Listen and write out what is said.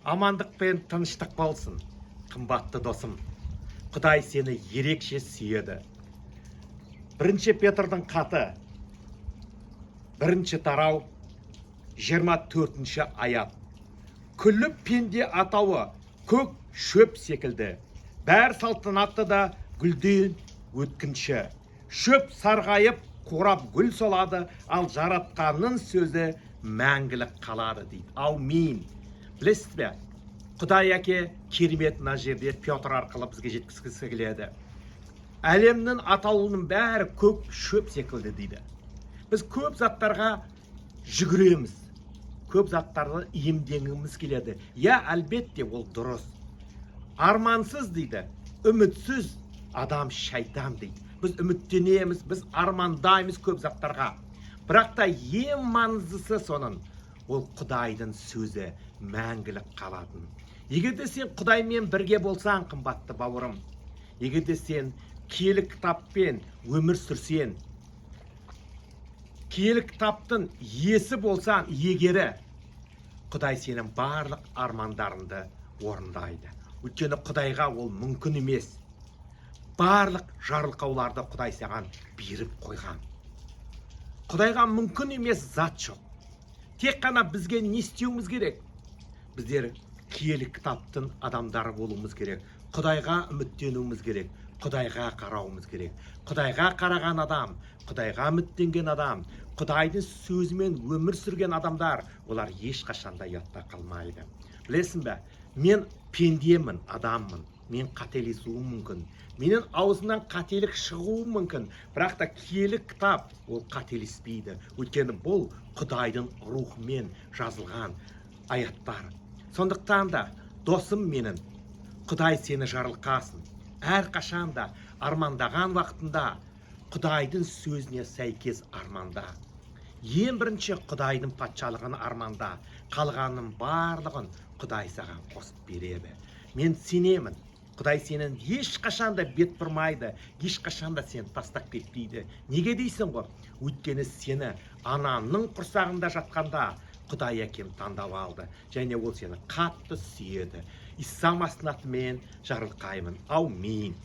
Амандық пен тыныштық болсын, қымбатты досым. Құдай сені ерекше сүйеді. 1 Петрдің хаты, 1 тарау, 24 аят. Күллі пенде атауы көк шөп секілді. Бәр салтанатты да гүлден өткінші. Шөп сарғайып, қурап гүл солады, ал жаратқанның сөзі мәңгілік қалады дейді. Аумин. Білесіз бе? Құдай әке керемет мына жерде Петр арқылы бізге жеткізгісі келеді. Әлемнің атаулының бәрі көк шөп секілді дейді. Біз көп заттарға жүгіреміз. Көп заттарды иемденгіміз келеді. Әлбетте ол дұрыс. Армансыз дейді, үмітсіз адам шайтан дейді. Біз үміттенеміз, біз армандаймыз көп заттарға. Бірақ та ең маңыздысы соның, ол Құдайдың сөзі мәңгілік қалатын. Егерде сен Құдаймен бірге болсаң, қымбатты бауырым, егерде сен киелі кітаппен өмір сүрсең, киелі кітаптың иесі болсаң, егері, Құдай сенің барлық армандарыңды орындайды. Өйткені Құдайға ол мүмкін емес. Барлық жарылқауларды Құдай саған беріп қойған. Құдайға мүмкін емес зат жоқ. Тек қана бізге не істеуіміз керек? Біздер киелі кітаптың адамдары болуымыз керек. Құдайға үміттенуіміз керек. Құдайға қарауымыз керек. Құдайға қараған адам, Құдайға үміттенген адам, Құдайдың сөзімен өмір сүрген адамдар, олар ешқашанда ұятта қалмайды. Білесің бе? Мен пендемін, адаммын. Мен қателесуім мүмкін. Менің аузымнан қателік шығуы мүмкін. Бірақ та киелі кітап ол қателеспейді. Өйткені бұл Құдайдың рухымен жазылған аяттар. Сондықтан да, досым менің, Құдай сені жарылқасын. Әрқашанда армандаған вақытында Құдайдың сөзіне сәйкес арманда. Ең бірінші Құдайдың патшалығын арманда, қалғанның барлығын Құдай саған қосып береді. Мен сенемін. Құдай сенің ешқашанда бет бұрмайды, ешқашанда сен тастап кетпейді. Неге дейсің ғой? Өйткені сені анаңның құрсағында жатқанда Құдай әкем таңдап алды, және ол сені қатты сүйеді. Иса Масихтың атымен жарылқаймын. Аумин.